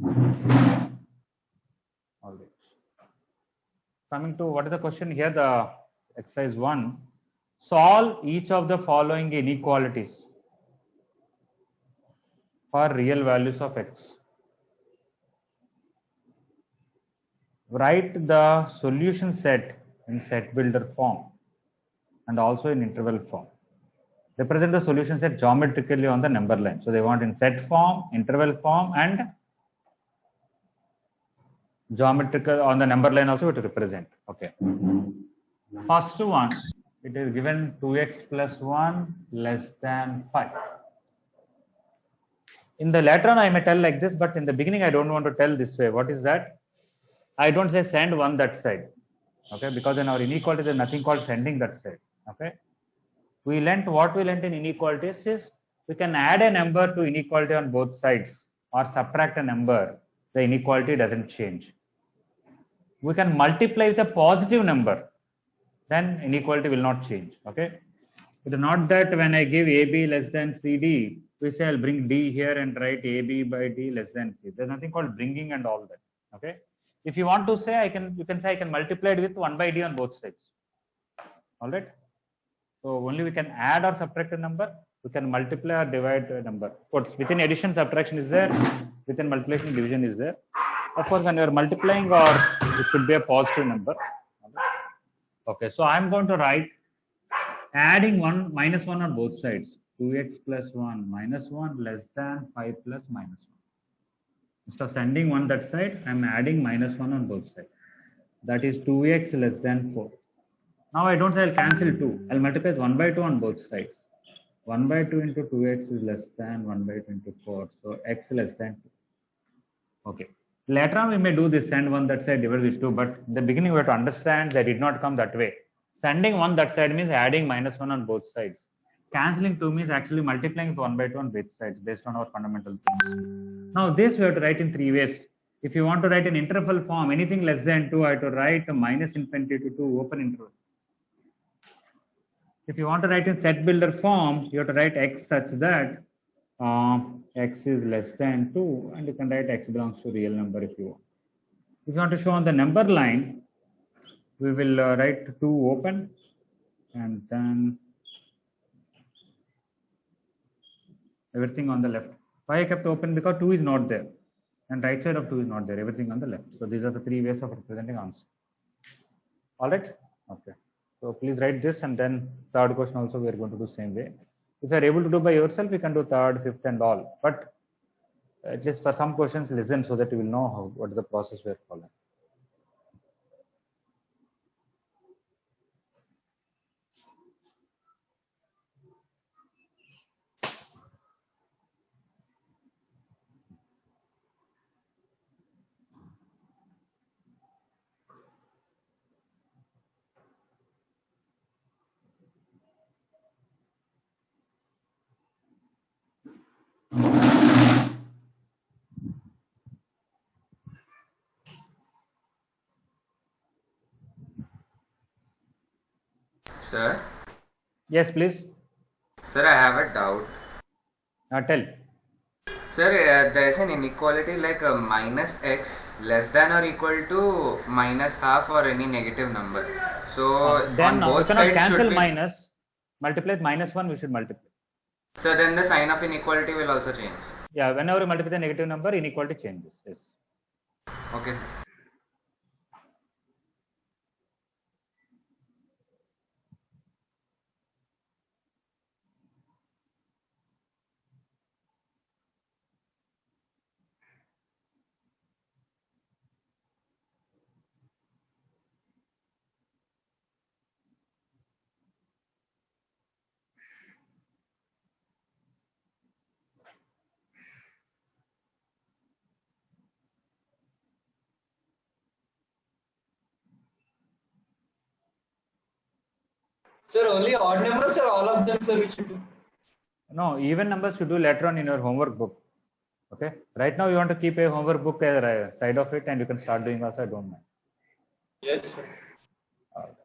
All right. Coming to what is the question here? The exercise 1. Solve each of the following inequalities for real values of x. Write the solution set in set builder form and also in interval form. Represent the solution set geometrically on the number line. So they want in set form, interval form, and geometrical on the number line also to represent. Okay. First one, it is given 2x plus 1 less than 5. In the later on, I may tell like this, but in the beginning, I don't want to tell this way. What is that? I don't say send one that side. Okay, because in our inequality, there's nothing called sending that side. Okay. What we learnt in inequalities is we can add a number to inequality on both sides or subtract a number. The inequality doesn't change. We can multiply with a positive number, then inequality will not change. Okay. It is not that when I give AB less than CD, we say I'll bring D here and write AB by D less than C. There's nothing called bringing and all that. Okay. If you want to say, you can say I can multiply it with 1 by D on both sides. All right. So only we can add or subtract a number. We can multiply or divide a number. Of course, within addition, subtraction is there. Within multiplication, division is there. Of course, when you are multiplying, or it should be a positive number. Okay. So I'm going to write adding 1 minus 1 on both sides. 2x plus 1 minus 1 less than 5 plus minus 1. Instead of sending 1 that side, I'm adding minus 1 on both sides. That is 2x less than 4. Now I don't say I'll cancel 2. I'll multiply 1 by 2 on both sides. 1 by 2 into 2x is less than 1 by 2 into 4. So x less than 2. Okay. Later on we may do this send 1 that side, divide this 2. But in the beginning we have to understand that it did not come that way. Sending 1 that side means adding minus 1 on both sides. Cancelling 2 means actually multiplying with 1 by 2 on both sides based on our fundamental things. Now this we have to write in 3 ways. If you want to write an interval form, anything less than 2, I have to write minus infinity to 2 open interval. If you want to write in set builder form, you have to write x such that x is less than 2, and you can write x belongs to real number if you want. If you want to show on the number line, we will write 2 open and then everything on the left. Why I kept open? Because 2 is not there and right side of 2 is not there, everything on the left. So these are the 3 ways of representing answer. All right. Okay. So please write this, and then third question also we are going to do same way. If you are able to do by yourself, you can do third, fifth, and all. But at least for some questions, listen so that you will know what is the process we are following. Sir? Yes, please. Sir, I have a doubt. Tell. Sir, there is an inequality like minus x less than or equal to minus half or any negative number. So Then on both we cannot sides cancel should be... minus. Multiply with minus 1, we should multiply. So then the sign of inequality will also change. Yeah, whenever you multiply the negative number, inequality changes. Yes. Okay. Sir, only odd numbers or all of them, sir, we should do? No, even numbers you do later on in your homework book. Okay. Right now you want to keep a homework book side of it, and you can start doing also. I don't mind. Yes, sir. All right.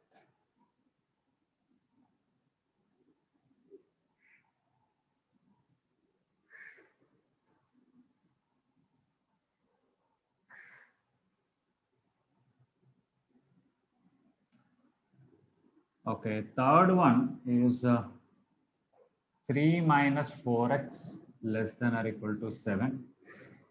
Okay, third one is 3 minus 4x less than or equal to 7.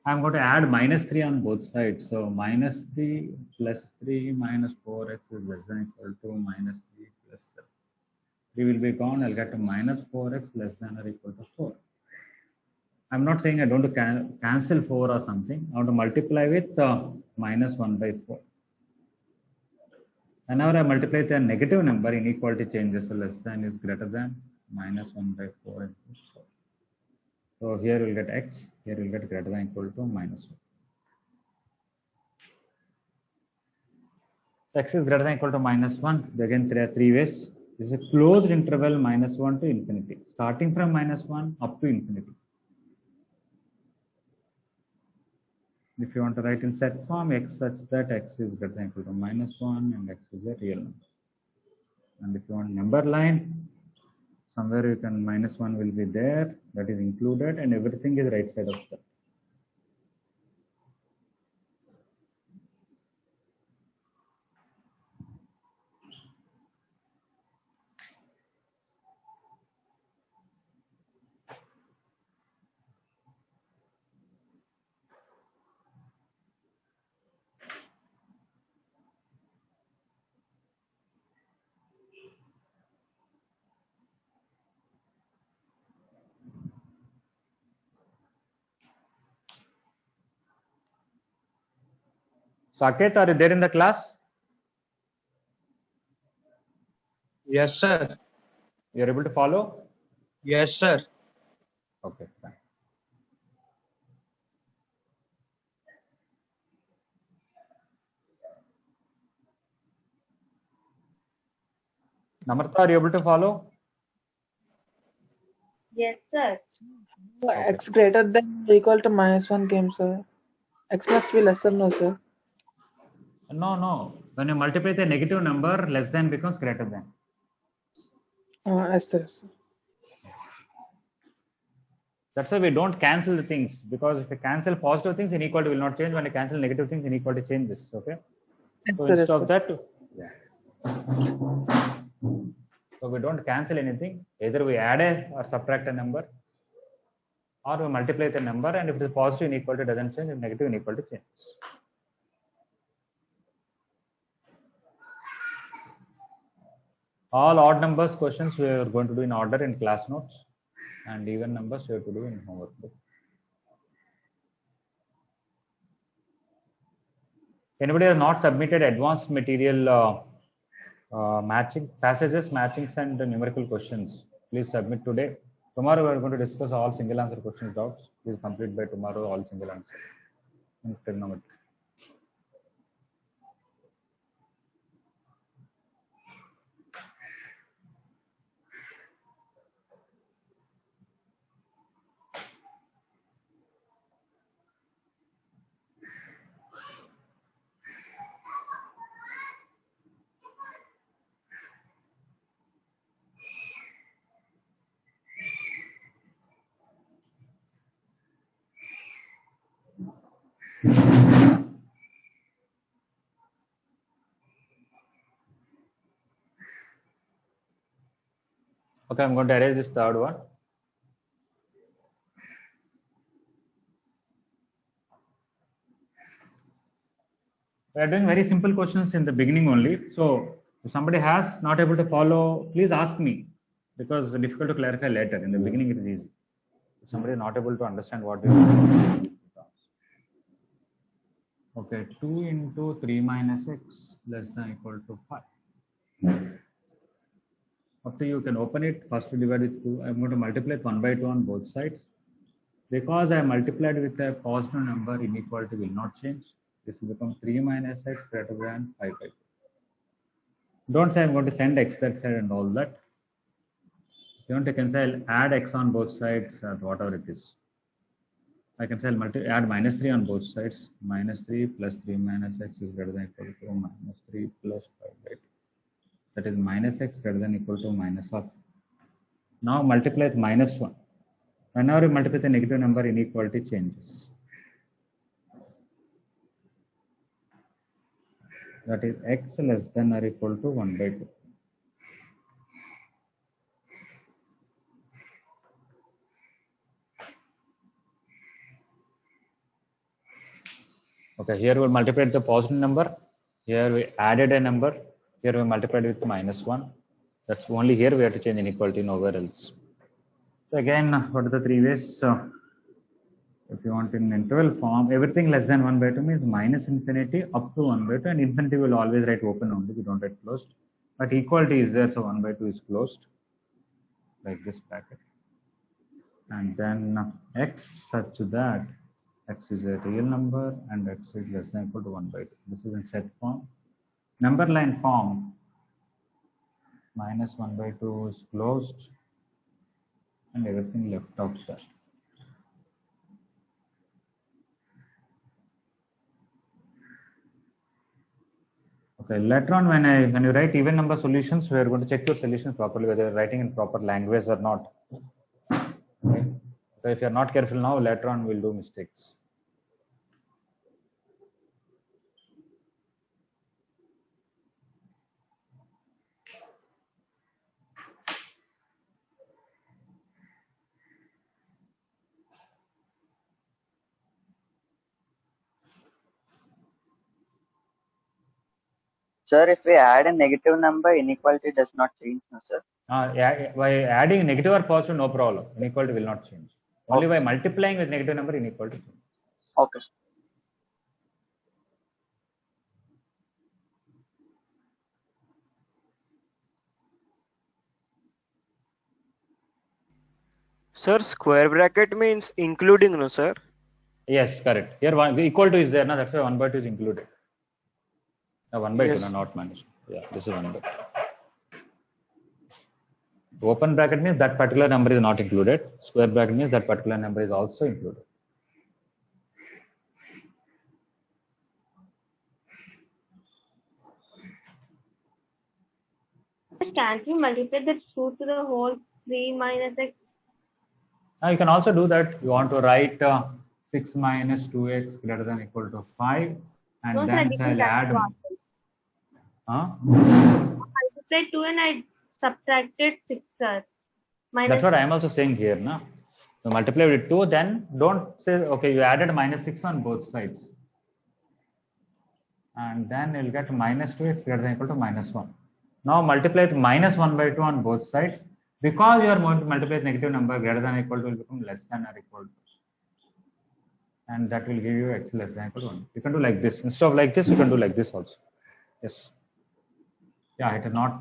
I'm going to add minus 3 on both sides. So minus 3 plus 3 minus 4x is less than or equal to minus 3 plus 7. 3 will be gone. I'll get to minus 4x less than or equal to 4. I'm not saying I don't cancel 4 or something. I want to multiply with minus 1 by 4. Whenever I multiply with a negative number, inequality changes. So less than is greater than, minus 1 by 4 equals 4. So here we'll get x, here we'll get greater than equal to minus 1. X is greater than equal to minus 1. Again, there are three ways. This is a closed interval minus 1 to infinity, starting from minus 1 up to infinity. If you want to write in set form, x such that x is greater than equal to minus 1 and x is a real number. And if you want number line, somewhere you can minus 1 will be there, that is included, and everything is right side of that. Saket, are you there in the class? Yes, sir. You're able to follow? Yes, sir. Okay, fine. Namrata, are you able to follow? Yes, sir. X greater than or equal to minus 1 came, sir. X must be lesser, no, sir. No. When you multiply the negative number, less than becomes greater than. Yes, sir. Yes, sir. That's why we don't cancel the things, because if you cancel positive things, inequality will not change. When you cancel negative things, inequality changes. Okay. Yes, So sir. instead Yes, of sir. that, so we don't cancel anything. Either we add a or subtract a number, or we multiply the number, and if it is positive, inequality doesn't change, and negative inequality changes. All odd numbers questions we are going to do in order in class notes, and even numbers we have to do in homework book. Anybody has not submitted advanced material matching passages, matchings, and numerical questions, please submit today. Tomorrow we are going to discuss all single answer questions doubts. Please complete by tomorrow all single answer in trigonometry. Okay, I'm going to erase this third one. We are doing very simple questions in the beginning only. So if somebody has not able to follow, please ask me, because it's difficult to clarify later. In the beginning, it is easy. If somebody is not able to understand what we are doing. Okay, 2 into 3 minus x less than equal to 5. After you can open it, first divide with 2. I'm going to multiply it 1 by 2 on both sides. Because I multiplied with a positive number, inequality will not change. This will become 3 minus x greater than 5 by 2. Don't say I'm going to send x that side and all that. If you want, you can say I'll add x on both sides or whatever it is. I can say I'll add minus 3 on both sides. Minus 3 plus 3 minus x is greater than equal to minus 3 plus 5 by 2. That is minus x greater than equal to minus of. Now multiply with minus 1. Whenever you multiply the negative number, inequality changes. That is x less than or equal to 1 by 2. Okay, here we multiplied the positive number. Here we added a number. Here we multiplied with -1. That's only here we have to change inequality, nowhere else. So again, what are the three ways? So if you want in interval form, everything less than 1/2 means minus infinity up to 1/2, and infinity will always write open only, we don't write closed. But equality is there, so 1/2 is closed, like this bracket. And then x such that x is a real number and x is less than or equal to 1/2. This is in set form. Number line form, minus 1/2 is closed and everything left outside. Okay, later on when you write even number solutions, we are going to check your solutions properly, whether you're writing in proper language or not. Okay. So if you're not careful now, later on we'll do mistakes. Sir, if we add a negative number, inequality does not change, no, sir? Yeah, by adding negative or positive, no problem. Inequality will not change. Only by multiplying with negative number, inequality changes. Okay, sir. Sir, square bracket means including, no, sir? Yes, correct. Here one equal to is there, now that's why 1/2 is included. 1/2, Yes. no, not minus. Yeah, this is 1/2. Open bracket means that particular number is not included. Square bracket means that particular number is also included. Can't we multiply that 2 to the whole 3 minus x? Now you can also do that. You want to write 6 minus 2x greater than or equal to 5, and No, sir, then I didn't I'll add. I multiplied 2 and I subtracted 6, sir. Minus That's what I am also saying here. No? So multiply with 2, then don't say, okay, you added -6 on both sides. And then you'll get minus 2x greater than or equal to -1. Now multiply with -1/2 on both sides. Because you are going to multiply with negative number, greater than or equal to will become less than or equal to. And that will give you x less than or equal to 1. You can do like this. Instead of like this, you can do like this also. Yes. Yeah, it is not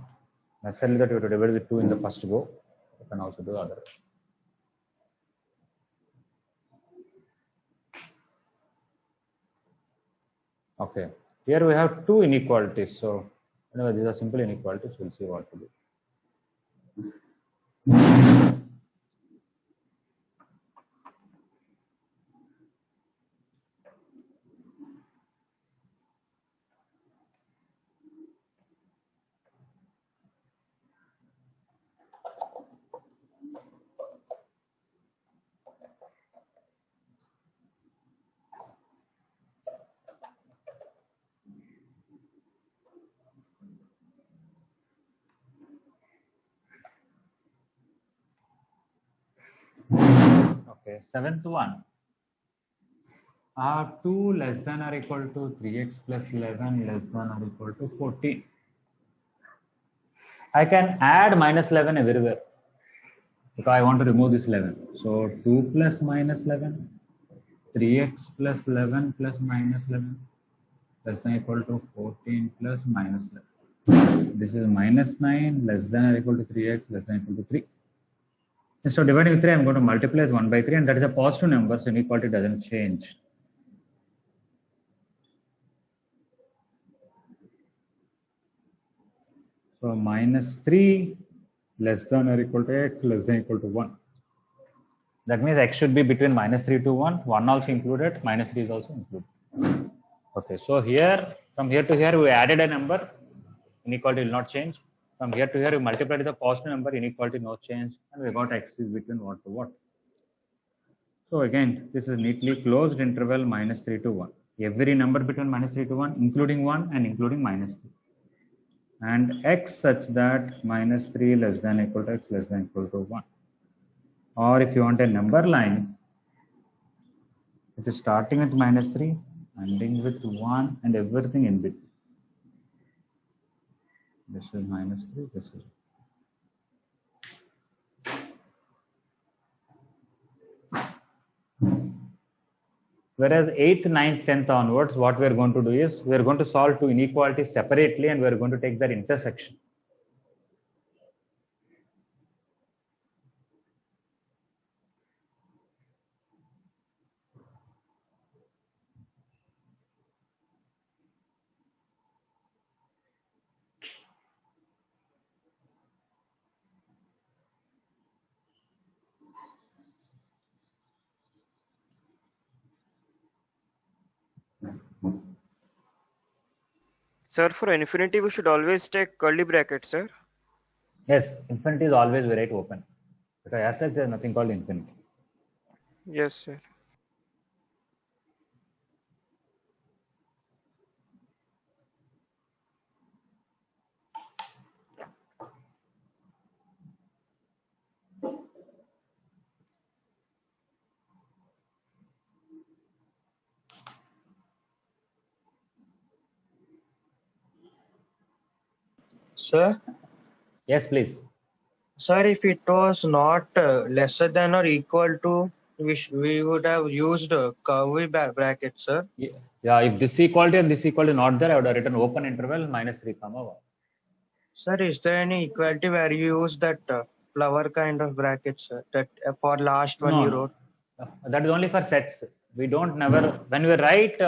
necessarily that you have to divide with 2 in the first go. You can also do other. Okay. Here we have 2 inequalities. So anyway, these are simple inequalities. We'll see what to do. Okay, seventh one. 2 less than or equal to 3x plus 11 less than or equal to 14. I can add -11 everywhere because I want to remove this 11. So 2 plus -11, 3x plus 11 plus -11 less than or equal to 14 plus -11. This is -9 less than or equal to 3x less than or equal to 3. Instead of dividing with 3, I'm going to multiply with 1/3, and that is a positive number, so inequality doesn't change. So -3 less than or equal to x less than or equal to 1. That means x should be between -3 to 1. 1 also included, -3 is also included. Okay, so here, from here to here, we added a number, inequality will not change. From here to here, we multiplied with a positive number, inequality no change, and we got x is between what to what. So again, this is neatly closed interval -3 to 1. Every number between -3 to 1, including 1 and including -3. And x such that -3 less than or equal to x less than or equal to 1. Or if you want a number line, it is starting with -3, ending with 1 and everything in between. This is -3, this is. Whereas 8th, 9th, 10th onwards, what we are going to do is we are going to solve two inequalities separately and we are going to take their intersection. Sir, for infinity, we should always take curly brackets, sir. Yes, infinity is always we write open. Because as such, there is nothing called infinity. Yes, sir. Sir, Yes, please. sir, if it was not lesser than or equal to, we would have used curly bracket, sir. Yeah, if this equality and this equality is not there, I would have written open interval -3, 1. Sir, is there any equality where you use that flower kind of bracket, sir? That for last one you wrote. That is only for sets. We don't never, when we write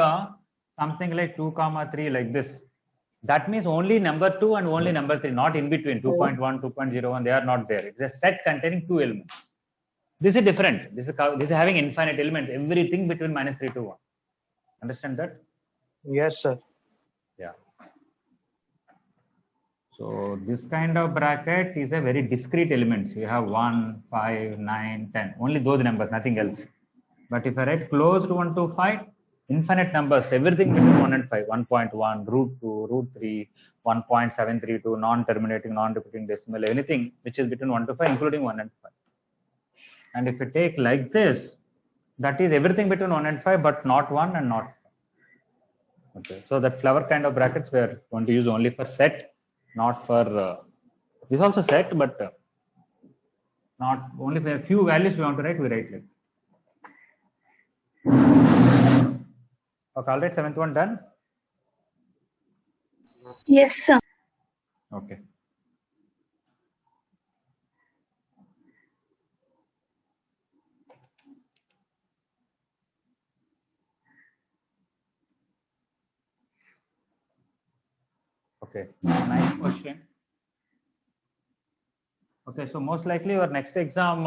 something like 2, 3 like this, that means only number 2 and only number 3, not in between 2.1, 2.01, they are not there. It's a set containing 2 elements. This is different. This is having infinite elements, everything between -3 to 1. Understand that? Yes, sir. Yeah. So this kind of bracket is a very discrete elements. You have 1, 5, 9, 10, only those numbers, nothing else. But if I write closed 1 to 5, infinite numbers, everything between 1 and 5, 1.1, √2, √3, 1.732, non-terminating, non-repeating decimal, anything which is between 1 to 5, including 1 and 5. And if you take like this, that is everything between 1 and 5, but not 1 and not 5. Okay, so that flower kind of brackets we are going to use only for set, not for this also set, but not only for a few values we want to write, we write like. Okay, all right, 7th one done. Yes, sir. Okay. Okay, nice question. Okay, so most likely your next exam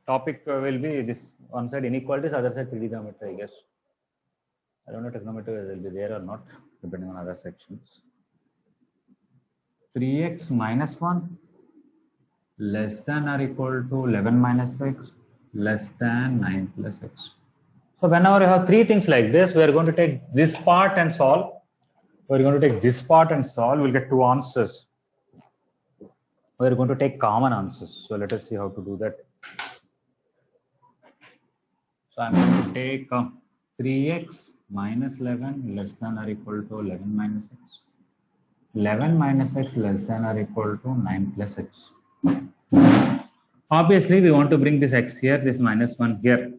topic will be this one side inequalities, other side trigonometry, I guess. I don't know trigonometry will be there or not, depending on other sections. 3x minus 1 less than or equal to 11 minus x less than 9 plus x. So whenever you have three things like this, we are going to take this part and solve. We're going to take this part and solve. We'll get two answers. We're going to take common answers. So let us see how to do that. So I'm going to take 3x minus 11 less than or equal to 11 minus x. 11 minus x less than or equal to 9 plus x. Obviously, we want to bring this x here, this minus 1 here.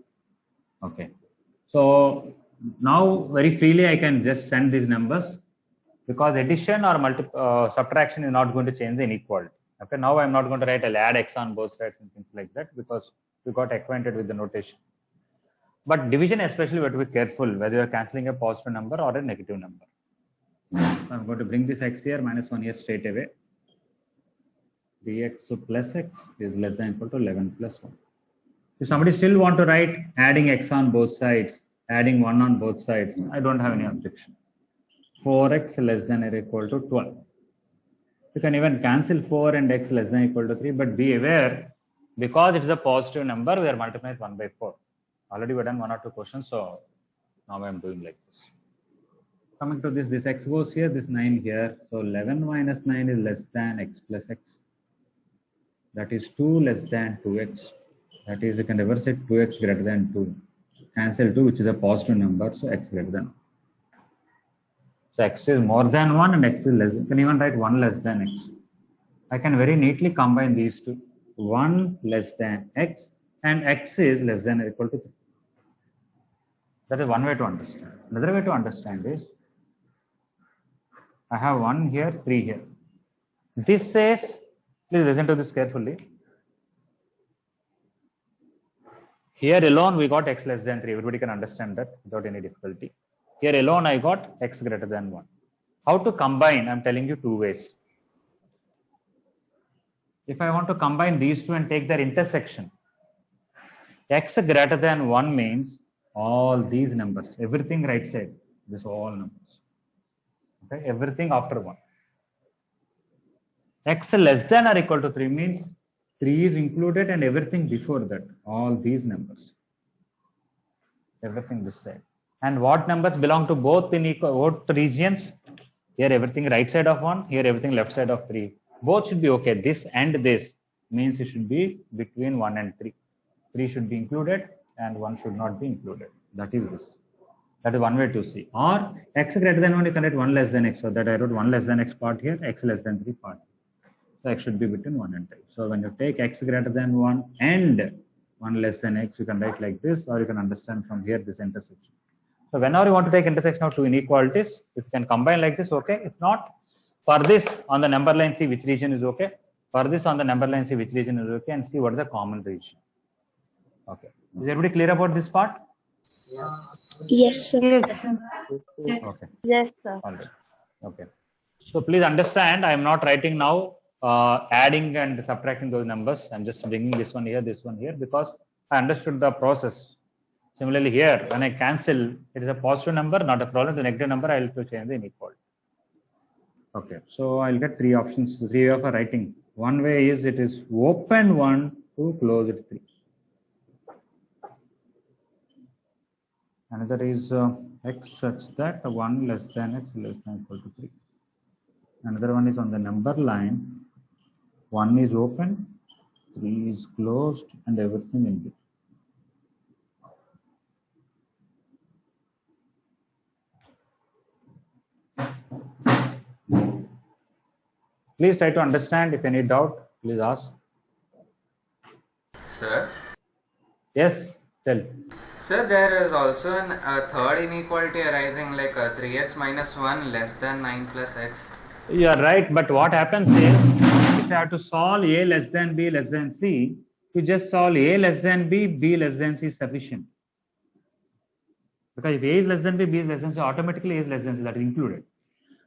Okay. So now very freely I can just send these numbers because addition or subtraction is not going to change the inequality. Okay. Now I'm not going to write I'll add x on both sides and things like that because we got acquainted with the notation. But division especially we have to be careful whether you are cancelling a positive number or a negative number. So I'm going to bring this x here, minus 1 here straight away. 3x plus x is less than or equal to 11 plus 1. If somebody still want to write adding x on both sides, adding 1 on both sides, I don't have any objection. 4x less than or equal to 12. You can even cancel 4 and x less than or equal to 3, but be aware, because it is a positive number, we are multiplying 1 by 4. Already we've done 1 or 2 questions, so now I'm doing like this. Coming to this x goes here, this 9 here. So 11 minus 9 is less than x plus x. That is 2 less than 2x. That is, you can reverse it, 2x greater than 2. Cancel 2, which is a positive number, so x greater than. So x is more than 1 and x is less. You can even write 1 less than x. I can very neatly combine these two. 1 less than x and x is less than or equal to 3. That is one way to understand. Another way to understand is, I have 1 here, 3 here. This says, please listen to this carefully. Here alone we got x less than 3. Everybody can understand that without any difficulty. Here alone I got x greater than 1. How to combine? I'm telling you two ways. If I want to combine these two and take their intersection, x greater than 1 means all these numbers, everything right side, this all numbers. Okay, everything after 1. X less than or equal to 3 means 3 is included and everything before that, all these numbers. Everything this side. And what numbers belong to both in both regions? Here everything right side of 1, here everything left side of 3. Both should be okay. This and this means it should be between 1 and 3. 3 should be included and 1 should not be included. That is this. That is one way to see. Or x greater than 1, you can write 1 less than x. So that I wrote 1 less than x part here, x less than 3 part. So x should be between 1 and 3. So when you take x greater than 1 and 1 less than x, you can write like this, or you can understand from here this intersection. So whenever you want to take intersection of two inequalities, if you can combine like this, okay. If not, for this on the number line, see which region is okay. For this on the number line, see which region is okay, and see what is the common region. Okay. Is everybody clear about this part? Yes, sir. Okay. Yes, sir. All right. Okay. So please understand, I am not writing now adding and subtracting those numbers. I'm just bringing this one here, because I understood the process. Similarly here, when I cancel, it is a positive number, not a problem. The negative number, I will have to change the inequality. Okay, so I'll get three options, three way of writing. One way is it is open 1 to close it 3. Another is x such that 1 less than x less than equal to 3. Another one is on the number line, 1 is open, 3 is closed, and everything in between. Please try to understand. If any doubt, please ask. Sir? Yes, tell. Sir, there is also a third inequality arising, like 3x minus 1 less than 9 plus x. You are right, but what happens is, if you have to solve a less than b less than c, you just solve a less than b less than c is sufficient. Because if a is less than b is less than c, automatically a is less than c, that is included.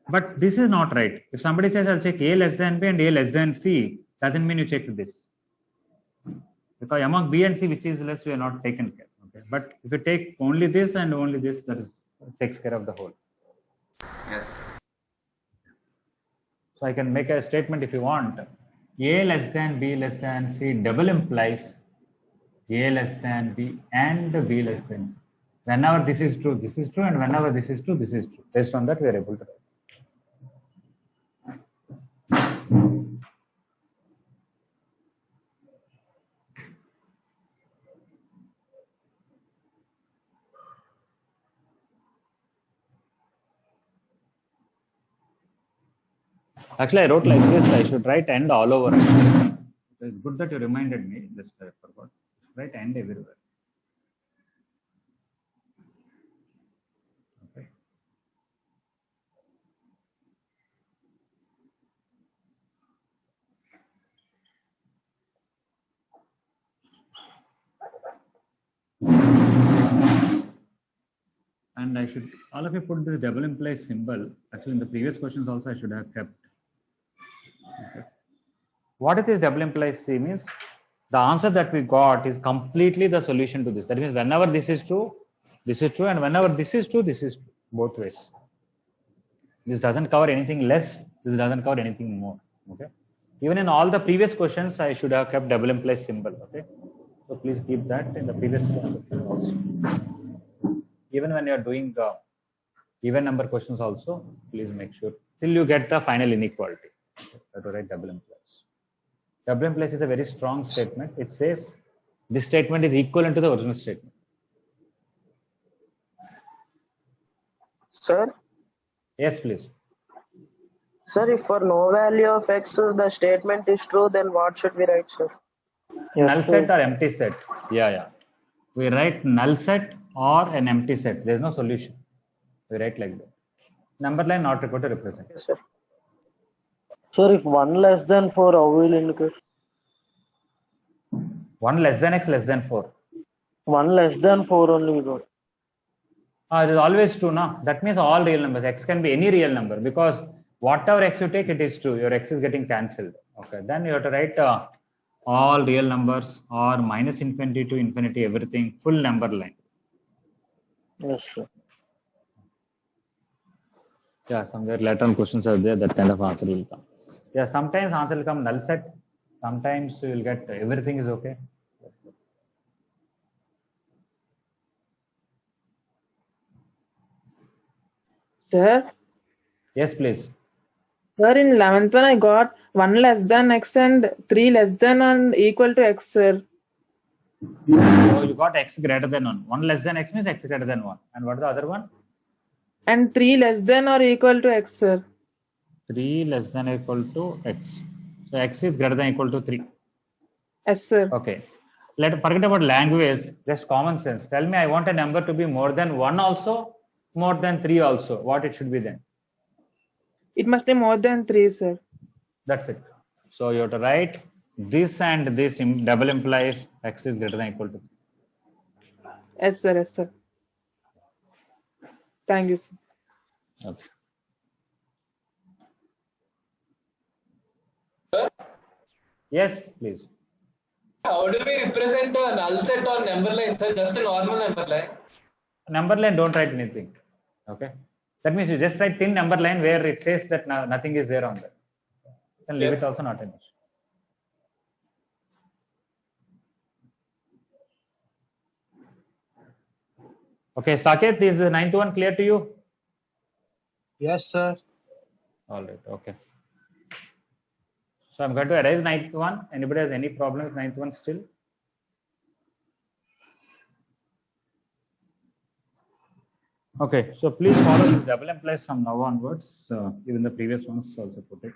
But this is not right. If somebody says, I'll check a less than b and a less than c, doesn't mean you check this. Because among b and c, which is less, you are not taken care. Okay? But if you take only this and only this, that takes care of the whole. Yes. So I can make a statement if you want. A less than b less than c double implies a less than b and b less than c. Whenever this is true, and whenever this is true, this is true. Based on that, we are able to write. Actually, I wrote like this. I should write end all over. It's good that you reminded me. Just I forgot. Write end everywhere. Okay. And I should, all of you put this double implies symbol. Actually, in the previous questions also, I should have kept. Okay. What is this double implies C means? The answer that we got is completely the solution to this. That means whenever this is true, and whenever this is true, both ways. This doesn't cover anything less, this doesn't cover anything more. Okay. Even in all the previous questions, I should have kept double implies symbol. Okay. So please keep that in the previous questions also. Even when you are doing the even number questions also, please make sure till you get the final inequality. Okay. To write double implies. Double implies is a very strong statement. It says this statement is equivalent to the original statement. Sir? Yes, please. Sir, if for no value of x the statement is true, then what should we write, sir? Null set or empty set? Yeah. We write null set or an empty set. There is no solution. We write like that. Number line not required to represent. Yes, sir. Sir, if 1 less than 4, how will indicate? 1 less than x less than 4. 1 less than 4 only we got. It is always true, no? That means all real numbers. X can be any real number because whatever x you take, it is true. Your x is getting cancelled. Okay, then you have to write all real numbers or minus infinity to infinity, everything, full number line. Yes, sir. Yeah, somewhere later on questions are there, that kind of answer will come. Yeah, sometimes answer will come null set. Sometimes you will get everything is okay. Sir, Yes, please. sir, in 11th one I got 1 less than x and 3 less than and equal to x, sir. So you got x greater than 1. 1 less than x means x greater than 1. And what is the other one? And 3 less than or equal to x, sir. 3 less than or equal to x. So x is greater than or equal to 3. Yes, sir. Okay. Forget about language, just common sense. Tell me, I want a number to be more than 1 also, more than 3 also. What it should be then? It must be more than 3, sir. That's it. So you have to write this and this double implies x is greater than or equal to 3. Yes, sir. Yes, sir. Thank you, sir. Okay. Sir, Yes, please. how do we represent a null set on number line, sir? Just a normal number line. Number line, don't write anything. Okay. That means you just write thin number line where it says that nothing is there on that. You can leave it also, not an issue. Okay, Saket, is the 9th one clear to you? Yes, sir. All right, okay. So I'm going to erase 9th one. Anybody has any problem with 9th one still? Okay, so please follow this double implies from now onwards. Even the previous ones also put it.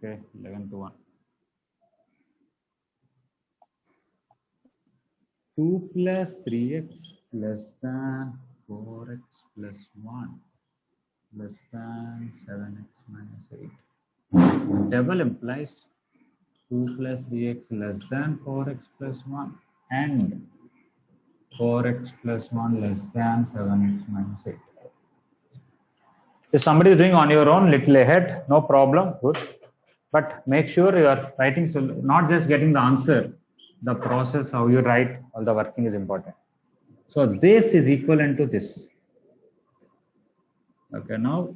Okay, 11 to 1. 2 plus 3x less than 4x plus 1 less than 7x minus 8. Double implies 2 plus 3x less than 4x plus 1 and 4x plus 1 less than 7x minus 8. If somebody is doing on your own, little ahead, no problem, good. But make sure you are writing, so not just getting the answer, the process, how you write, all the working is important. So this is equivalent to this. Okay, now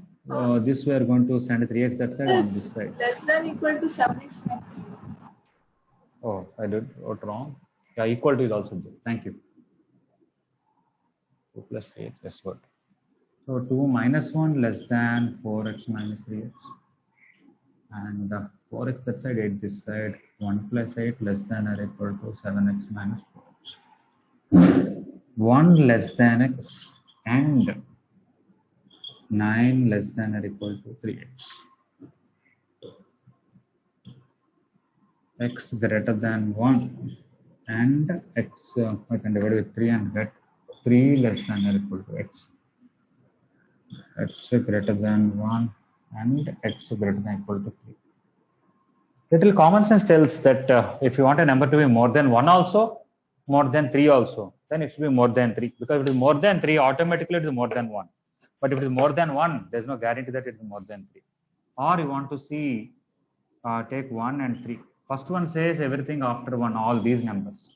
this we are going to send 3x that side on this side. Less than equal to 7x minus. Oh, I did it wrong. Yeah, equal to is also there. Thank you. 2 plus 8, that's what. So 2 minus 1 less than 4x minus 3x. And 4x that side, 8 this side. 1 plus 8 less than or equal to 7x minus 4x. 1 less than x and 9 less than or equal to 3x. X greater than 1 and x, I can divide with 3 and get 3 less than or equal to x. X greater than 1 and x greater than or equal to 3. Little common sense tells that if you want a number to be more than 1 also, more than 3 also, then it should be more than 3. Because if it is more than 3, automatically it is more than 1. But if it is more than 1, there is no guarantee that it is more than 3. Or you want to see, take 1 and 3. First one says everything after 1, all these numbers.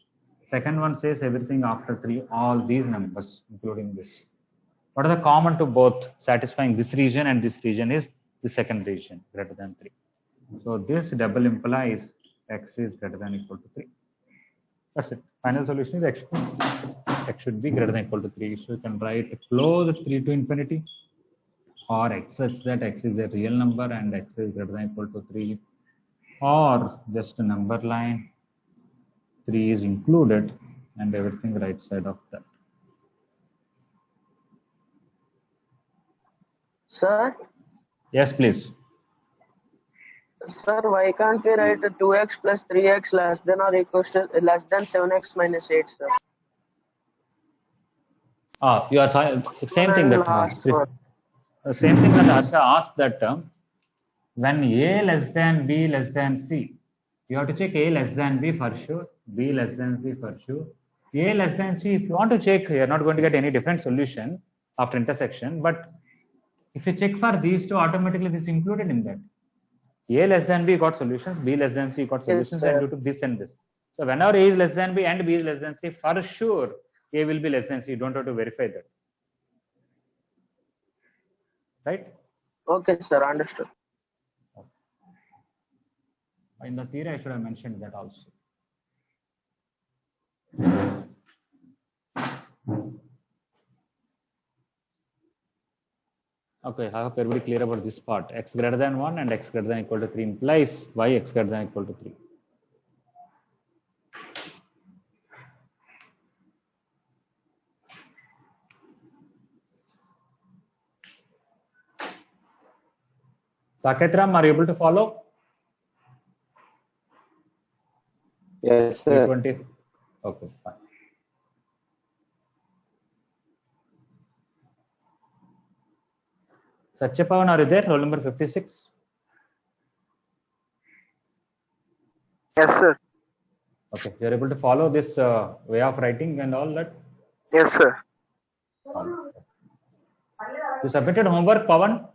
Second one says everything after 3, all these numbers, including this. What are the common to both satisfying this region and this region is the second region greater than 3. So this double implies x is greater than equal to 3. That's it. Final solution is x should be greater than equal to 3. So you can write close 3 to infinity, or x such that x is a real number and x is greater than equal to 3, or just a number line 3 is included and everything right side of that. Sir, Yes, please. sir, why can't we write 2x plus 3x less than or equals to less than 7x minus 8, sir? You are same thing that Last one. same thing that Harsha asked, that when a less than b less than c, you have to check a less than b for sure, b less than c for sure, a less than c. If you want to check, you are not going to get any different solution after intersection, but if you check for these two, automatically this is included in that. A less than b got solutions, b less than c got solutions, and due to this and this. So whenever a is less than b and b is less than c, for sure a will be less than c. You don't have to verify that. Right? Okay, sir, understood. In the theory, I should have mentioned that also. Okay, I hope everybody clear about this part. X greater than 1 and x greater than equal to 3 implies y x greater than equal to 3. Saketram, are you able to follow? Yes, sir. 20. Okay, fine. Satyapavan, are you there? Roll number 56. Yes, sir. Okay, you are able to follow this way of writing and all that? Yes, sir. You submitted homework, Pavan?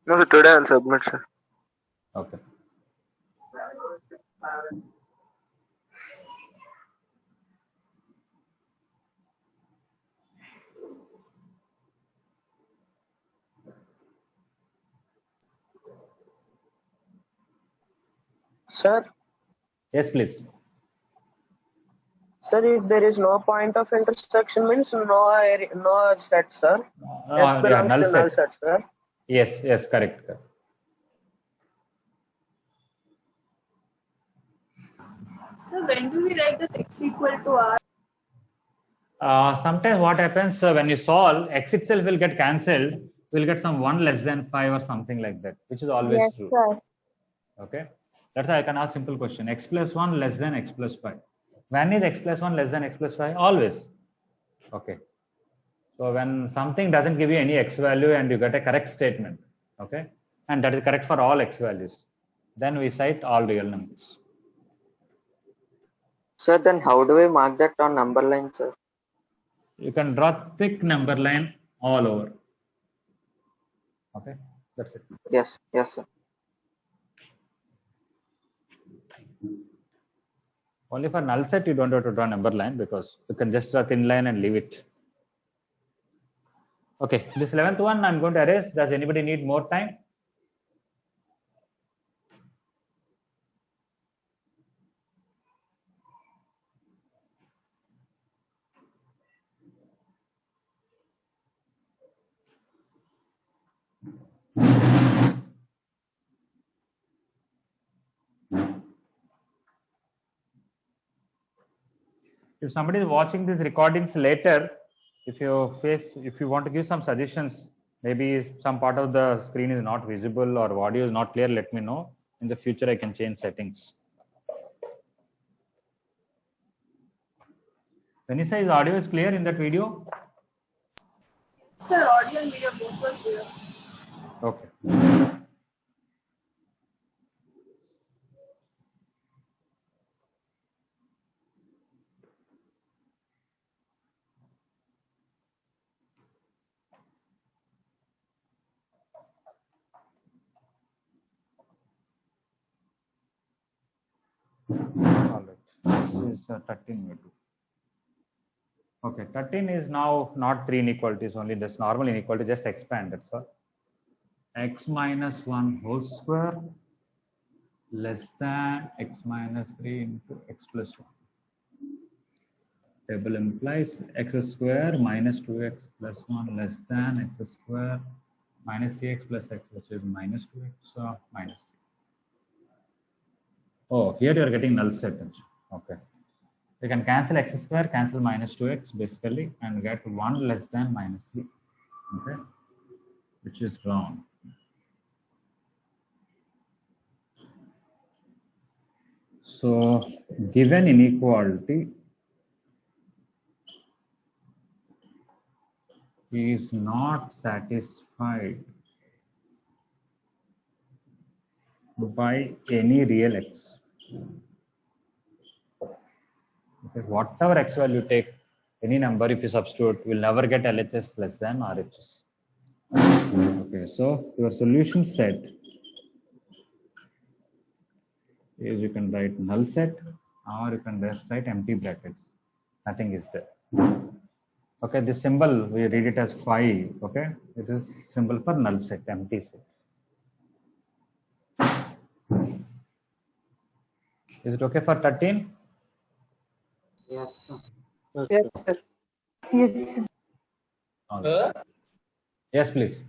No, sir. Today I'll submit, sir. Okay. Sir, Yes, please. sir, if there is no point of intersection means no set, sir. S Yeah, belongs null to null set. set, sir. Yes, correct. So when do we write that x equal to r? Sometimes what happens when you solve, x itself will get cancelled. We'll get some 1 less than 5 or something like that, which is always Yes, true. sir. Okay. That's why I can ask simple question. X plus 1 less than x plus 5. When is x plus 1 less than x plus 5? Always. Okay. So when something doesn't give you any x value and you get a correct statement, okay, and that is correct for all x values, then we cite all real numbers. Sir, then how do we mark that on number line, sir? You can draw thick number line all over. Okay, that's it. Yes, sir. Only for null set you don't have to draw number line, because you can just draw thin line and leave it. Okay, this 11th one I'm going to erase. Does anybody need more time? If somebody is watching these recordings later, if you want to give some suggestions, maybe some part of the screen is not visible or audio is not clear, let me know. In the future, I can change settings. Vanessa, is audio is clear in that video? Sir, audio and video both were clear. Okay. All right. is 13 maybe. Okay, 13 is now not 3 inequalities, only this normal inequality, just expand, that's all. X minus 1 whole square less than x minus 3 into x plus 1. Table implies x square minus 2x plus 1 less than x square minus 3x plus x, which is minus 2x minus 3. Oh, here you are getting null set. Okay. You can cancel x square, cancel minus 2x basically, and get 1 less than minus 3. Okay. Which is wrong. So, given inequality is not satisfied by any real x. Okay, whatever x value you take, any number if you substitute, you will never get LHS less than RHS. Okay, so your solution set is, you can write null set, or you can just write empty brackets. Nothing is there. Okay, this symbol we read it as 5. Okay, it is symbol for null set, empty set. Is it okay for 13? Yes, sir. Yes, sir. Yes, sir. Yes, please.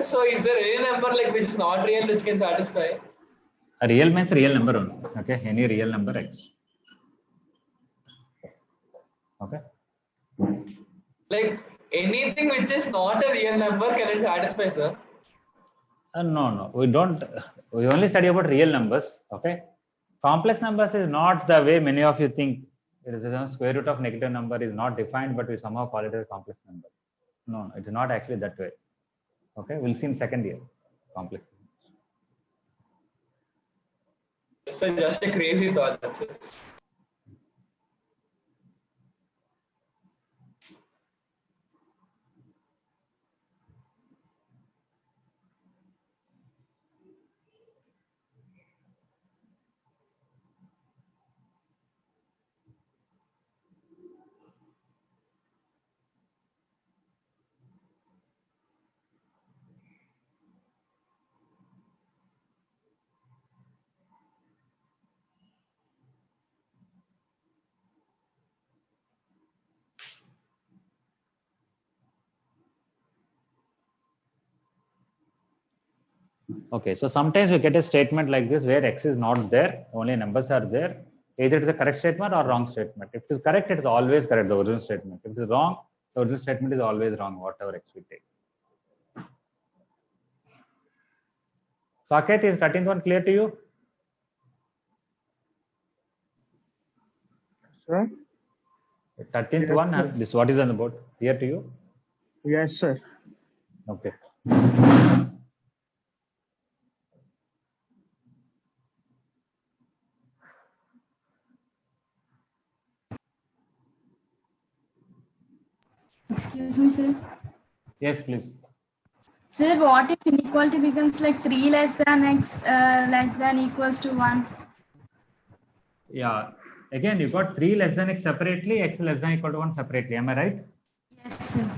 So is there any number like which is not real which can satisfy? A real means real number only. Okay, any real number x. Okay. Like anything which is not a real number, can it satisfy, sir? No, we don't. We only study about real numbers. Okay. Complex numbers is not the way many of you think. It is a square root of negative number is not defined, but we somehow call it as complex number. No, it is not actually that way. Okay, we'll see in second year. Complex. It's just a crazy thought. That's it. Okay, so sometimes we get a statement like this where x is not there, only numbers are there. Either it is a correct statement or wrong statement. If it is correct, it is always correct, the original statement. If it is wrong, the original statement is always wrong, whatever x we take. Saket, is 13th one clear to you? Sir? 13th one, and this what is on the board? Clear to you? Yes, sir. Okay. Excuse me, sir. Yes, please. Sir, what if inequality becomes like 3 less than x less than equals to 1? Yeah. Again, you got 3 less than x separately, x less than equal to 1 separately. Am I right? Yes, sir.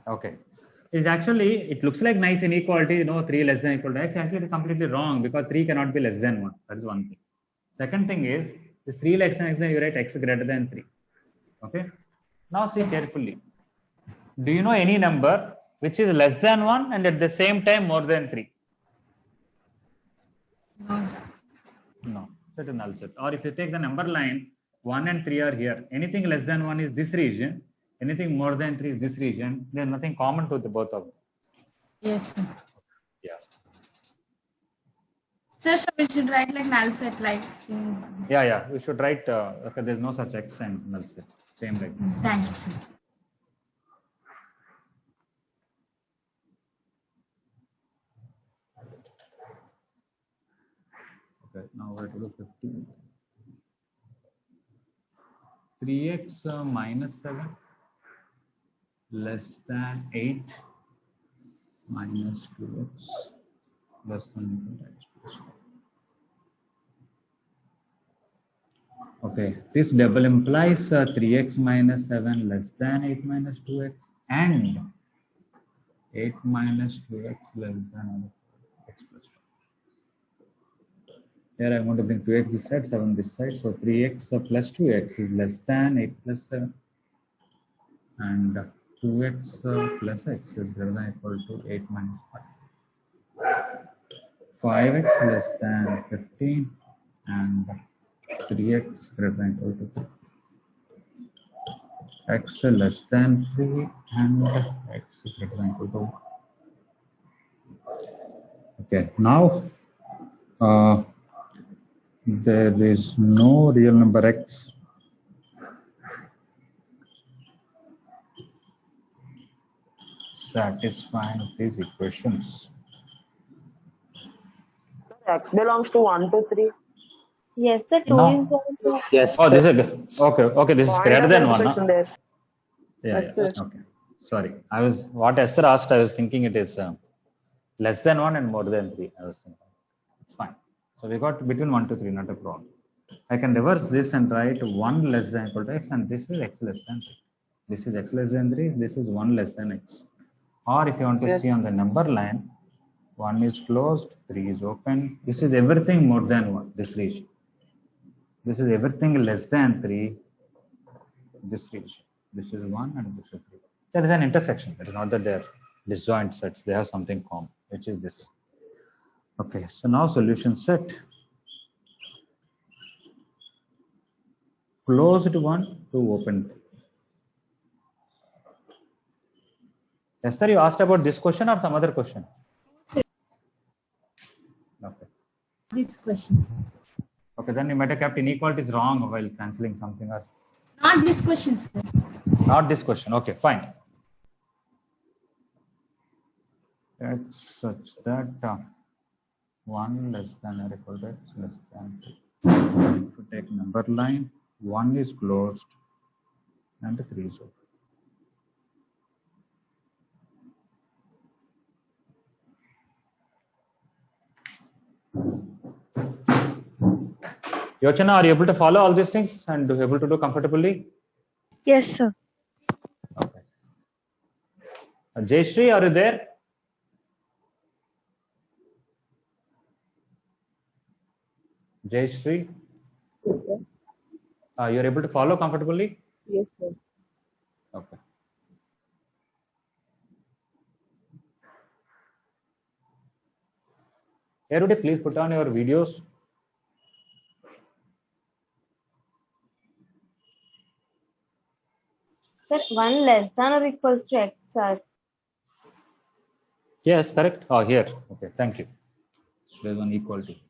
Okay. It's actually, it looks like nice inequality, 3 less than equal to x. Actually, it's completely wrong because 3 cannot be less than 1. That is one thing. Second thing is, this 3 less than x, then you write x greater than 3. Okay. Now see carefully. Do you know any number which is less than 1 and at the same time more than 3? No. No. So it is null set. Or if you take the number line, 1 and 3 are here. Anything less than 1 is this region. Anything more than 3 is this region. There is nothing common to the both of them. Yes, sir. Yeah. Sir, so we should write like null set like Yeah. We should write, okay, there is no such x and null set. Same like this. Thank you, sir. Okay, now we're to the 15. 3x minus 7 less than 8 minus 2x less than x plus 1. Okay, this double implies 3x minus 7 less than 8 minus 2x and 8 minus 2x less than x plus 2. Here I want to bring 2x this side, 7 this side. So 3x plus 2x is less than 8 plus 7. And 2x plus x is greater than or equal to 8 minus 5. 5x less than 15 and 3x greater than or equal to 3. X less than 3 and x greater than or equal to 1. Okay, now there is no real number x satisfying these equations. X belongs to 1 to 3. Yes, sir. 2 No. is also. Yes. Oh, this is good. Okay. Okay, this is Point greater of than 1. intersection there. Yeah, Yes, sir. okay. Sorry. I was what Esther asked, I was thinking it is less than 1 and more than 3. I was thinking. It's fine. So we got between 1 to 3, not a problem. I can reverse this and write 1 less than equal to x, and this is x less than 3. This is x less than 3, this is 1 less than x. Or if you want to Yes. see on the number line, 1 is closed, 3 is open. This is everything more than 1, this region. This is everything less than 3, this region. This is 1 and this is 3. There is an intersection. It is not that they are disjoint sets. They have something common, which is this. Okay, so now solution set. Closed 1 to open 3. Esther, you asked about this question or some other question? Okay. This question, sir. Okay, then you might have kept inequalities wrong while cancelling something or Not this question, sir. not this question. Okay, fine. It's such that 1 less than or equal to x less than 3. If you take number line, 1 is closed and 3 is open. Yochana, are you able to follow all these things and able to do comfortably? Yes, sir. Okay. Jayashree, are you there? Jayashree, Yes, sir. you're able to follow comfortably? Yes, sir. Okay. Everybody, please put on your videos. Sir, 1 less than or equals to x, sir. Yes, correct. Oh, here. Okay, thank you. There's one equality.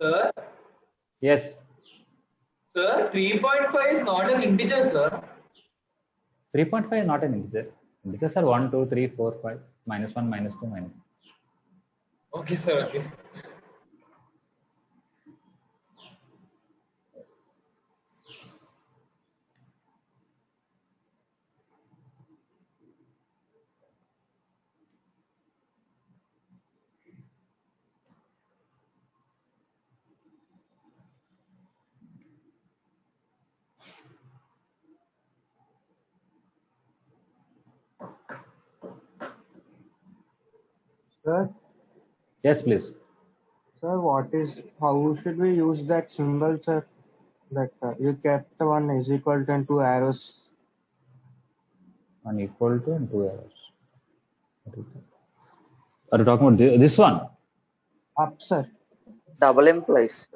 Sir, Yes. sir, 3.5 is not an integer, sir. 3.5 is not an integer. Integers are 1, 2, 3, 4, 5, minus 1, minus 2, minus 3. Okay, sir. Okay. Sir, Yes, please. how should we use that symbol, sir? That you kept 1 is equal to and 2 arrows. 1 equal to and 2 errors. Are you talking about this one? Up, sir. Double implies.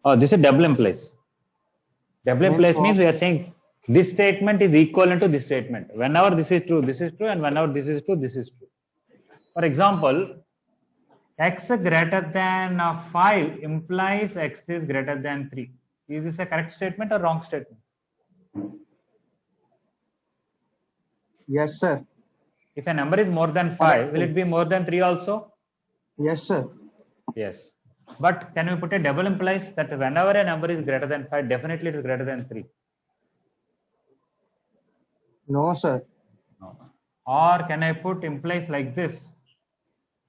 Oh, this is double implies. Double Means implies means what? we are saying this statement is equivalent to this statement. Whenever this is true, and whenever this is true, this is true. For example, x greater than 5 implies x is greater than 3. Is this a correct statement or wrong statement? Yes, sir. If a number is more than 5, will it be more than 3 also? Yes, sir. Yes. But can we put a double implies that whenever a number is greater than 5, definitely it is greater than 3? No, sir. No. Or can I put implies like this,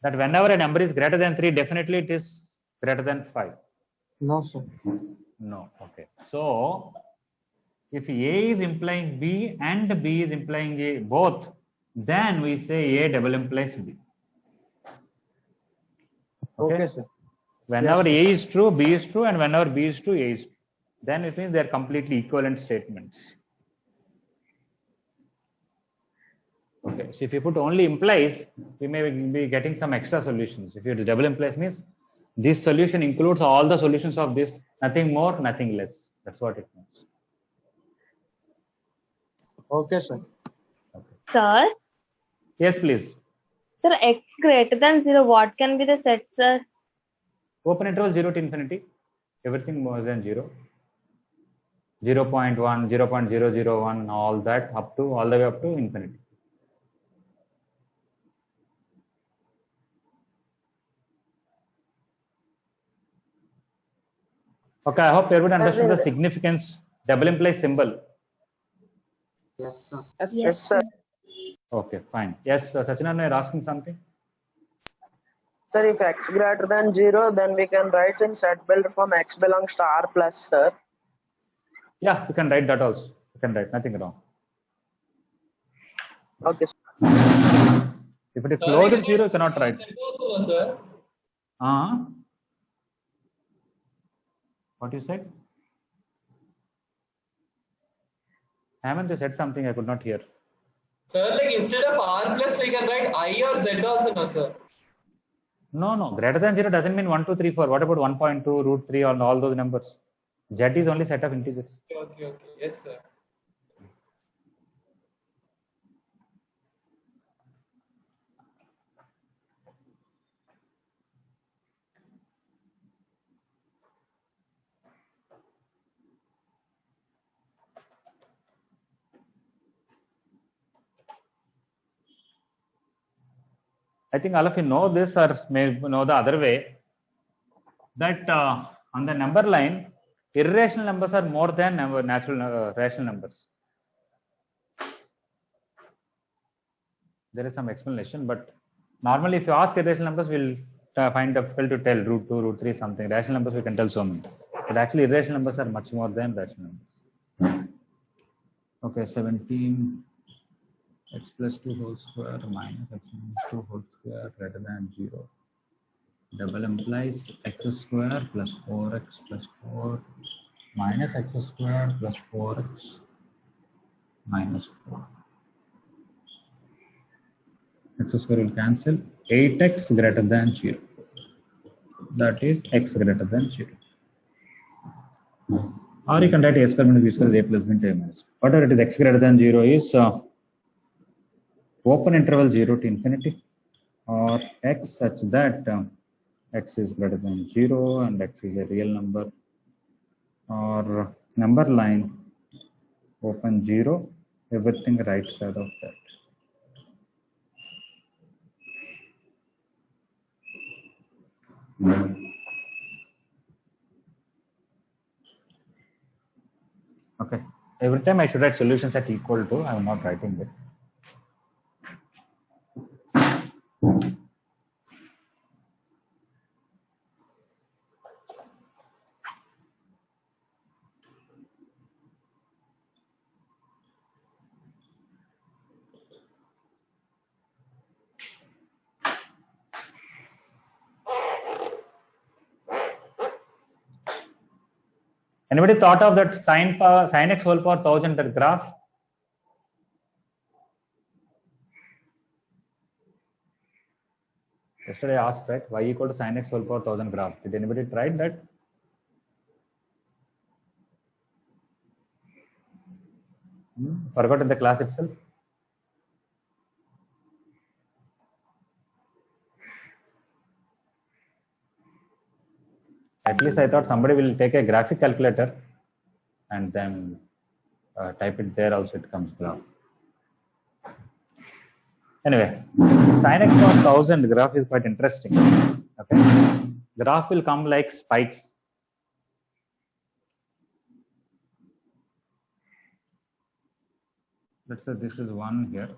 that whenever a number is greater than 3, definitely it is greater than 5? No, sir. No. Okay. So if A is implying B and B is implying A both, then we say A double implies B. Okay, sir. Whenever Yes, A is true, B is true, and whenever B is true, A is true. Then it means they are completely equivalent statements. Okay, so if you put only implies, we may be getting some extra solutions. If you do double implies, means this solution includes all the solutions of this, nothing more, nothing less. That's what it means. Okay, sir. Sir, Yes, please. sir, x greater than 0, what can be the set, sir? Open interval 0 to infinity. Everything more than 0. 0.1, 0.001, all that up to all the way up to infinity. Okay, I hope everyone understood the significance. Double implies symbol. Yes, sir. Yes, sir. Okay, fine. Yes, Sachinanda, you're asking something? Sir, if x greater than 0, then we can write in set builder form x belongs to R plus, sir. Yeah, you can write that also. You can write, nothing wrong. Okay, sir. If it is closed with 0, you cannot write. Also, sir. What you said? Haven't you said something I could not hear? Sir, like instead of R plus, we can write I or Z also, no, sir. No. Greater than 0 doesn't mean 1, 2, 3, 4. What about 1.2, root 3, or all those numbers? Z is only set of integers. Okay. Yes, sir. I think all of you know this or may know the other way, that on the number line, irrational numbers are more than natural rational numbers. There is some explanation, but normally if you ask irrational numbers, we'll find difficult to tell root 2, root 3, something. Rational numbers we can tell so many. But actually irrational numbers are much more than rational numbers. Okay, 17 x plus 2 whole square minus x minus 2 whole square greater than 0. Double implies x square plus 4x plus 4 minus x square plus 4x minus 4. X square will cancel. 8x greater than 0. That is x greater than 0. Or you can write a square minus b square a plus b into a minus. Whatever it is, x greater than 0 is open interval 0 to infinity, or x such that x is greater than 0 and x is a real number, or number line open 0, everything right side of that. Okay, every time I should write solutions at equal to, I am not writing it. Anybody thought of that sin x whole power 1000 that graph? Yesterday I asked, right, y equal to sin x whole power 1000 graph. Did anybody try that? Forgot in the class itself? At least I thought somebody will take a graphic calculator and then type it there, also it comes graph. Anyway, sin x power 1000 graph is quite interesting. Okay, graph will come like spikes. Let's say this is 1 here.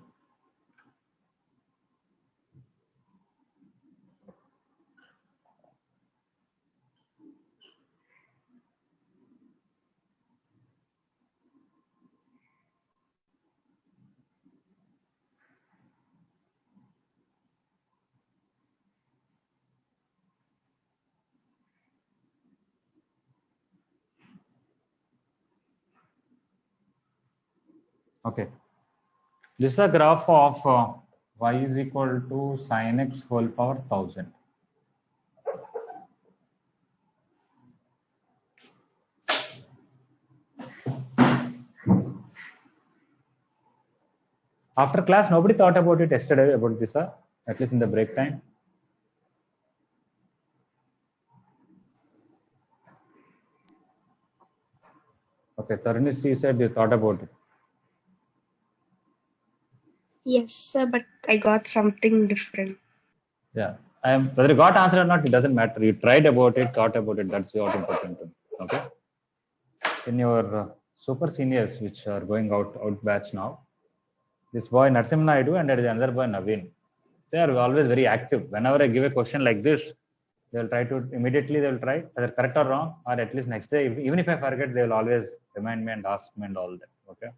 Okay. This is a graph of y is equal to sin x whole power 1000. After class, nobody thought about it yesterday about this, at least in the break time. Okay, Tarunishree said you thought about it. Yes, sir, but I got something different. Yeah, whether you got answer or not, it doesn't matter. You tried about it, thought about it. That's what important. Okay. In your super seniors, which are going out batch now, this boy Narsimha Naidu and there is another boy Naveen. They are always very active. Whenever I give a question like this, they will try to immediately. They will try whether correct or wrong, or at least next day. Even if I forget, they will always remind me and ask me and all that. Okay.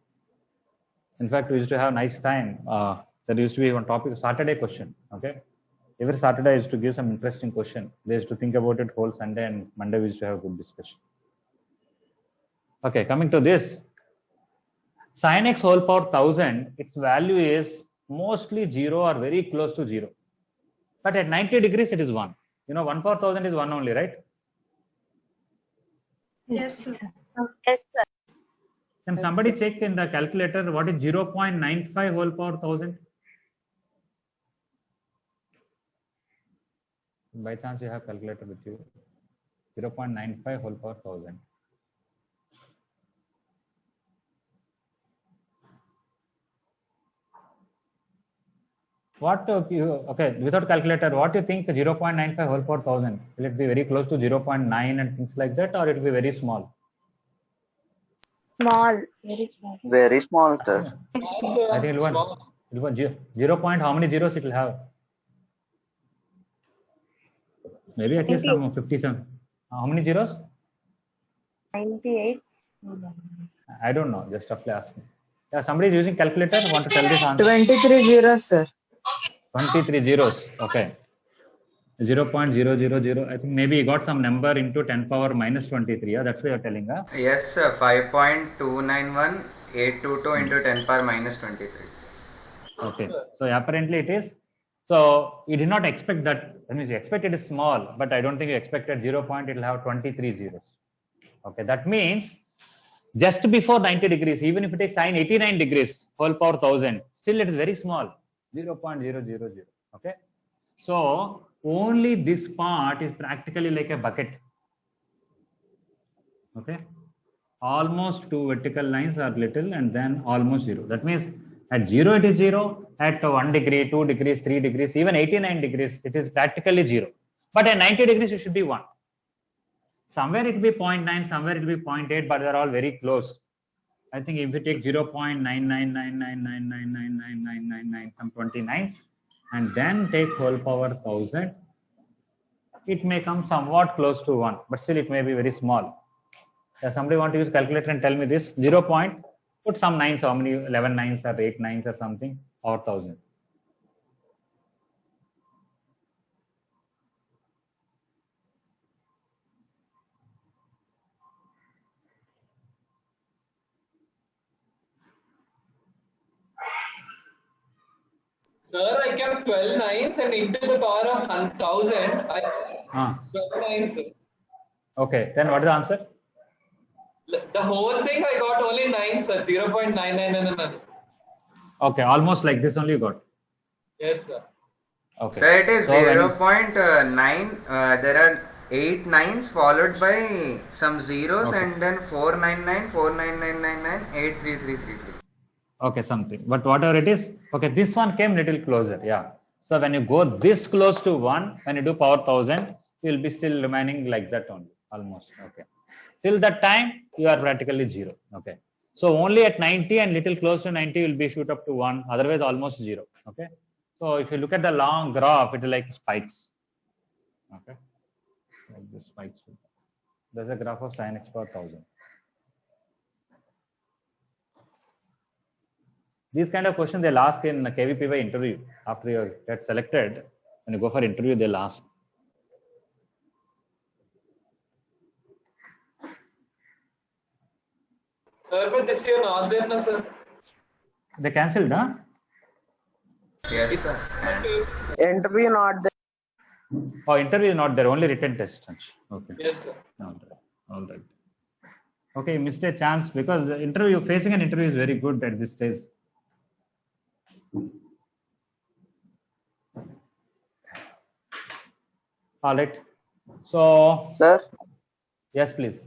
In fact, we used to have nice time. There used to be one topic, Saturday question. Okay. Every Saturday I used to give some interesting question. They used to think about it whole Sunday, and Monday we used to have a good discussion. Okay, coming to this, sin x whole power 1000, its value is mostly 0 or very close to 0. But at 90 degrees it is 1. You know, 1 power 1000 is 1 only, right? Yes, sir. Yes, sir. Can somebody check in the calculator what is 0.95 whole power 1000? By chance you have calculator with you. 0.95 whole power 1000. What okay, without calculator, what do you think 0.95 whole power 1000? Will it be very close to 0.9 and things like that, or it will be very small? Small, very small. Very small, sir. I think it will 0 point, how many zeros it will have? Maybe at least some 57. How many zeros? 98. I don't know, just roughly asking. Yeah, somebody is using calculator, want to tell this answer? 23 zeros, sir. 23 zeros, okay. 0.000, I think maybe you got some number into 10 power minus 23, yeah? That's what you're telling, huh? Yes, sir. 5.291822 into 10 power minus 23. Okay, so apparently it is. So you did not expect that. I mean, you expected it is small, but I don't think you expected 0 point, it will have 23 zeros. Okay, that means just before 90 degrees, even if it takes sine 89 degrees, whole power 1000, still it is very small, 0.000. Okay, so only this part is practically like a bucket. Okay, almost two vertical lines are little and then almost 0. That means at 0 it is 0, at 1 degree, 2 degrees, 3 degrees, even 89 degrees, it is practically 0. But at 90 degrees, it should be 1. Somewhere it will be 0.9, somewhere it will be 0.8, but they are all very close. I think if we take 0.99999999999, some 29s, and then take whole power 1000, it may come somewhat close to 1, but still it may be very small. Does somebody want to use calculator and tell me this? 0 point, put some nines, how many, 11 nines or 8 nines or something, or 1000. Sir, I kept 12 nines and into the power of 1000, I 12 nines. Okay, then what is the answer? The whole thing I got only 9, sir. 0.99. Okay, almost like this only you got. Yes, sir. Okay. So it is So 0.9. There are 8 nines followed by some zeros, Okay. and then 499, 49999, 83333. Okay, something. But whatever it is, okay, this one came little closer. Yeah. So when you go this close to 1, when you do power 1000, you will be still remaining like that only, almost. Okay. Till that time, you are practically 0. Okay. So only at 90 and little close to 90 will be shoot up to 1, otherwise almost 0. Okay. So if you look at the long graph, it is like spikes. Okay. Like this spikes. There's a graph of sin x power 1000. These kind of questions they'll ask in a KVPY interview. After you get selected, when you go for interview, they'll ask. Sir, but this year not there, no, sir. They cancelled, huh? Yes, sir. Interview not there. Oh, interview is not there, only written test. Okay. Yes, sir. All right. Okay, you missed a chance because the interview, facing an interview is very good at this stage. All right. So, Sir, yes, please.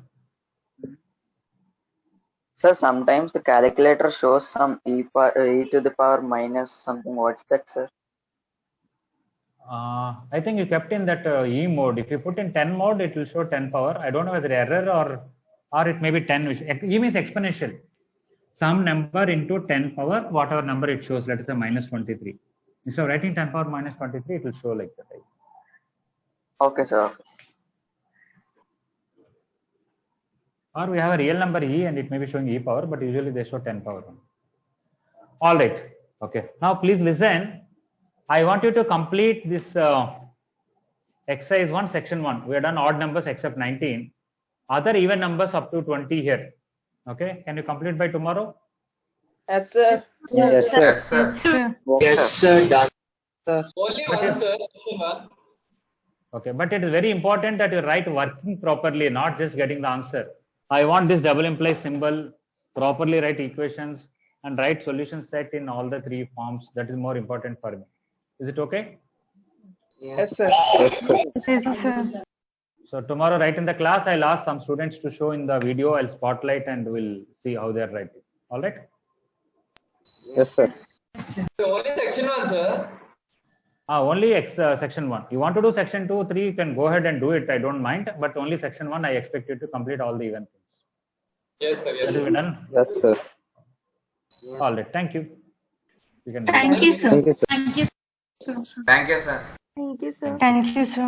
sir, sometimes the calculator shows some e to the power minus something. What's that, sir? I think you kept in that E mode. If you put in 10 mode, it will show 10 power. I don't know whether error or it may be 10. E means exponential. Some number into 10 power, whatever number it shows, let us say minus 23. Instead of writing 10 power minus 23, it will show like that. Right? Okay, sir. Okay. Or we have a real number E and it may be showing E power, but usually they show 10 power. All right. Okay. Now please listen. I want you to complete this exercise 1, section 1. We have done odd numbers except 19. Other even numbers up to 20 here. Okay. Can you complete by tomorrow? Yes, sir. Yes, sir. Yes, sir. Yes, sir. Done. Sir. Only one, sir. Section 1. Okay. But it is very important that you write working properly, not just getting the answer. I want this double imply symbol, properly write equations and write solution set in all the 3 forms. That is more important for me. Is it okay? Yes, sir. Yes, sir. So tomorrow, right in the class, I'll ask some students to show in the video. I'll spotlight and we'll see how they're writing. All right? Yes, sir. So only section 1, sir. Only section 1. You want to do section 2, 3, you can go ahead and do it. I don't mind. But only section 1, I expect you to complete all the even things. Yes, sir. Yes, That sir. will be done? Yes, sir. All right. Thank you. You can Thank you, sir. Thank you, sir. Thank you, sir. Thank you, sir. Thank you, sir. Thank you, sir.